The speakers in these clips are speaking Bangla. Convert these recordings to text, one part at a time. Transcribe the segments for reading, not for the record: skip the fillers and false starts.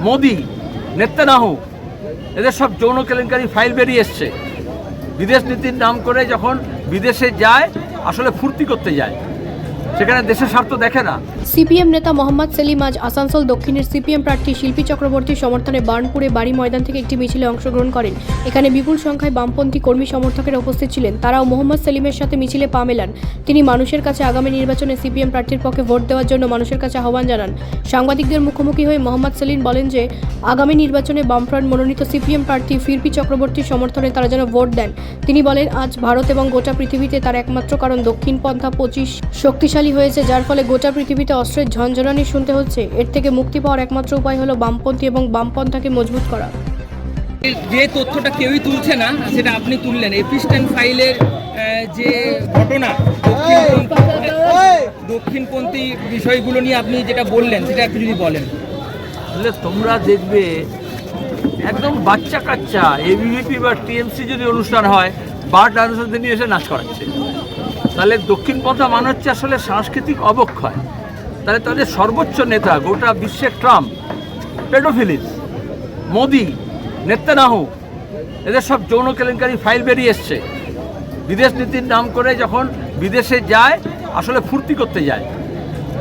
মোদি, নেতানিয়াহু, এদের সব যৌন কেলেঙ্কারি ফাইল বেরিয়ে এসছে। বিদেশ নীতির নাম করে যখন বিদেশে যায় আসলে ফুর্তি করতে যায়, সেখানে দেশের স্বার্থ দেখে না। সিপিএম নেতা মোহাম্মদ সেলিম আজ আসানসোল দক্ষিণের সিপিএম প্রার্থী শিল্পী চক্রবর্তীর সমর্থনে বার্নপুরে বাড়ি ময়দান থেকে একটি মিছিলে অংশগ্রহণ করেন। এখানে বিপুল সংখ্যায় বামপন্থী কর্মী সমর্থকেরা উপস্থিত ছিলেন। তারাও মোহাম্মদ সেলিমের সাথে মিছিলে পা মেলান। তিনি মানুষের কাছে আগামী নির্বাচনে সিপিএম প্রার্থীর পক্ষে ভোট দেওয়ার জন্য মানুষের কাছে আহ্বান জানান। সাংবাদিকদের মুখোমুখি হয়ে মোহাম্মদ সেলিম বলেন যে আগামী নির্বাচনে বামফ্রন্ট মনোনীত সিপিএম প্রার্থী শিল্পী চক্রবর্তীর সমর্থনে তারা যেন ভোট দেন। তিনি বলেন, আজ ভারত এবং গোটা পৃথিবীতে তার একমাত্র কারণ দক্ষিণপন্থা 25 শক্তিশালী হয়েছে, যার ফলে গোটা পৃথিবীতে অস্ত্রের ঝনঝনানি শুনতে হচ্ছে। এর থেকে মুক্তি পাওয়ার একমাত্র উপায় হলো বামপন্থী এবং বামপন্থাকে মজবুত করা। যে তথ্যটা কেউই তুলছে না সেটা আপনি তুললেন, এপিস্টেন ফাইলের যে ঘটনা, দক্ষিণপন্থী বিষয়গুলো নিয়ে আপনি যেটা বললেন সেটা একটু যদি বলেন। তাহলে তোমরা দেখবে একদম বাচ্চা কাচ্চা এবিভিপি বা টিএমসি যদি অনুষ্ঠান হয়, বার ডান্সারদের নিয়ে এসে নাচ করাচ্ছে। তাহলে দক্ষিণপন্থা মানে হচ্ছে আসলে সাংস্কৃতিক অবক্ষয়। তাহলে তাদের সর্বোচ্চ নেতা গোটা বিশ্বের ট্রাম্প, পেডোফিলিস, মোদি, নেতানিয়াহু, এদের সব যৌন কেলেঙ্কারি ফাইল বেরিয়ে এসছে। বিদেশ নীতির নাম করে যখন বিদেশে যায় আসলে ফুর্তি করতে যায়,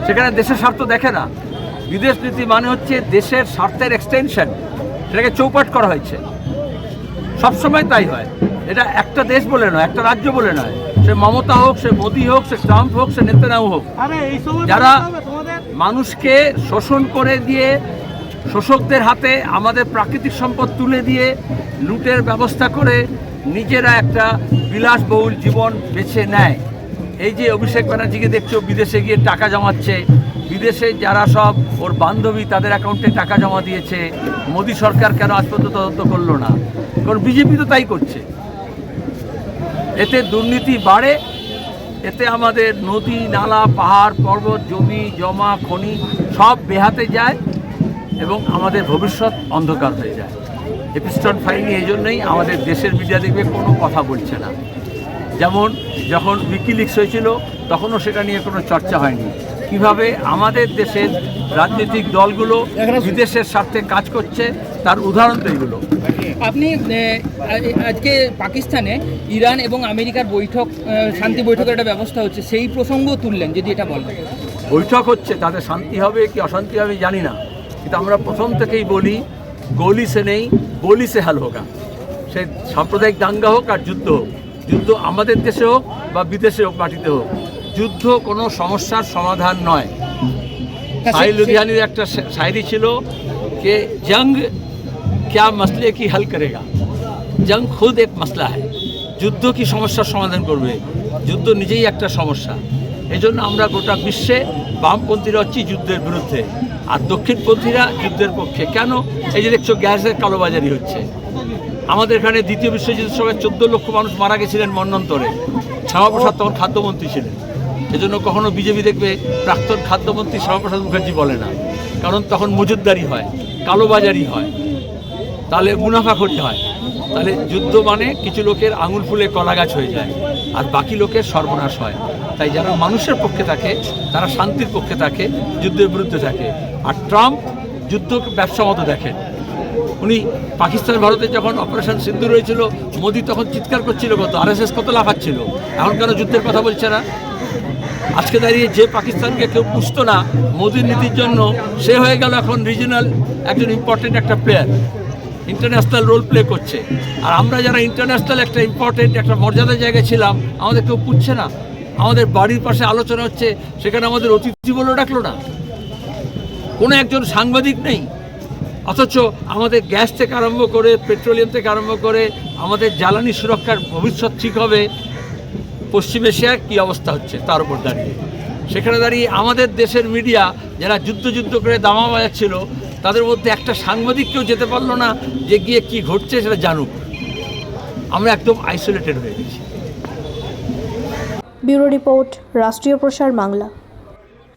সেখানে দেশের স্বার্থ দেখে না। বিদেশ নীতি মানে হচ্ছে দেশের স্বার্থের এক্সটেনশন, সেটাকে চৌপাট করা হয়েছে। সবসময় তাই হয়। এটা একটা দেশ বলে নয়, একটা রাজ্য বলে নয়। সে মমতা হোক, সে মোদি হোক, সে ট্রাম্প হোক, সে নেতানিয়াহু হোক, যারা মানুষকে শোষণ করে দিয়ে, শোষকদের হাতে আমাদের প্রাকৃতিক সম্পদ তুলে দিয়ে লুটের ব্যবস্থা করে নিজেরা একটা বিলাসবহুল জীবন বেছে নেয়। এই যে অভিষেক ব্যানার্জিকে দেখছো বিদেশে গিয়ে টাকা জমাচ্ছে, বিদেশে যারা সব ওর বান্ধবী তাদের অ্যাকাউন্টে টাকা জমা দিয়েছে, মোদী সরকার কেন আজ পর্যন্ত তদন্ত করলো না? কারণ বিজেপি তো তাই করছে। এতে দুর্নীতি বাড়ে, এতে আমাদের নদী, নালা, পাহাড়, পর্বত, জমি জমা, খনি সব বেহাতে যায় এবং আমাদের ভবিষ্যৎ অন্ধকার হয়ে যায়। এপিস্টেন ফাইল নিয়ে এই জন্যই আমাদের দেশের মিডিয়া দেখবে কোনো কথা বলছে না। যেমন যখন উইকিলিক্স হয়েছিল তখনও সেটা নিয়ে কোনো চর্চা হয়নি। কিভাবে আমাদের দেশের রাজনৈতিক দলগুলো বিদেশের স্বার্থে কাজ করছে তার উদাহরণ তো এগুলো। আপনি আজকে পাকিস্তানে ইরান এবং আমেরিকার বৈঠক, শান্তি বৈঠকের একটা ব্যবস্থা হচ্ছে, সেই প্রসঙ্গ তুললেন, যদি এটা বলেন। বৈঠক হচ্ছে, তাতে শান্তি হবে কি অশান্তি হবে জানি না, কিন্তু আমরা প্রথম থেকেই বলি গলি সে নেই বলি সে হাল হোক। সে সাম্প্রদায়িক দাঙ্গা হোক আর যুদ্ধ হোক, যুদ্ধ আমাদের দেশে হোক বা বিদেশে হোক, মাটিতে হোক, যুদ্ধ কোনো সমস্যার সমাধান নয়। সাহিল লুধিয়ানির একটা শায়রি ছিল যে জং क्या मसले की हल करेगा, जंग खुद एक मसला है। যুদ্ধ কি সমস্যার সমাধান করবে? যুদ্ধ নিজেই একটা সমস্যা। এই জন্য আমরা গোটা বিশ্বে বামপন্থীরা হচ্ছি যুদ্ধের বিরুদ্ধে, আর দক্ষিণপন্থীরা যুদ্ধের পক্ষে। কেন? এই যে দেখছো গ্যাসের কালোবাজারি হচ্ছে। আমাদের এখানে দ্বিতীয় বিশ্বযুদ্ধের সময় 14 লক্ষ মানুষ মারা গেছিলেন মন্বন্তরে। শ্যামাপ্রসাদ তখন খাদ্যমন্ত্রী ছিলেন। এজন্য কখনো বিজেপি দেখবে প্রাক্তন খাদ্যমন্ত্রী শ্যামাপ্রসাদ মুখার্জি বলে না, কারণ তখন মজুদদারি হয়, কালোবাজারি হয়, তাহলে মুনাফাখোরি হয়। তাহলে যুদ্ধ মানে কিছু লোকের আঙুল ফুলে কলা গাছ হয়ে যায় আর বাকি লোকের সর্বনাশ হয়। তাই যারা মানুষের পক্ষে থাকে তারা শান্তির পক্ষে থাকে, যুদ্ধের বিরুদ্ধে থাকে। আর ট্রাম্প যুদ্ধ ব্যবসা মতো দেখেন। উনি পাকিস্তান ভারতে যখন অপারেশন সিন্ধু হয়েছিল, মোদি তখন চিৎকার করছিল কত, আরএসএস কত লাফাচ্ছিল, এখন কেন যুদ্ধের কথা বলছে না? আজকে দাঁড়িয়ে যে পাকিস্তানকে কেউ পুষতো না মোদির নীতির জন্য, সে হয়ে গেল এখন রিজিনাল একজন ইম্পর্টেন্ট একটা প্লেয়ার, ইন্টারন্যাশনাল রোল প্লে করছে। আর আমরা যারা ইন্টারন্যাশনাল একটা ইম্পর্টেন্ট একটা মর্যাদার জায়গায় ছিলাম, আমাদের কেউ পুষছে না। আমাদের বাড়ির পাশে আলোচনা হচ্ছে, সেখানে আমাদের অতিথি বলেও ডাকলো না, কোনো একজন সাংবাদিক নেই। অথচ আমাদের গ্যাস থেকে আরম্ভ করে, পেট্রোলিয়াম থেকে আরম্ভ করে আমাদের জ্বালানি সুরক্ষার ভবিষ্যৎ ঠিক হবে পশ্চিম এশিয়ার কী অবস্থা হচ্ছে তার উপর দাঁড়িয়ে। সেখানে দাঁড়িয়ে আমাদের দেশের মিডিয়া যারা যুদ্ধ করে দামা বাজাচ্ছিল, তাদের মধ্যে একটা সাংবাদিক কেউ যেতে পারলো না যে গিয়ে কি ঘটছে সেটা জানুক। আমরা একদম আইসোলেটেড হয়ে গেছি। ব্যুরো রিপোর্ট, রাষ্ট্রীয় প্রসার বাংলা।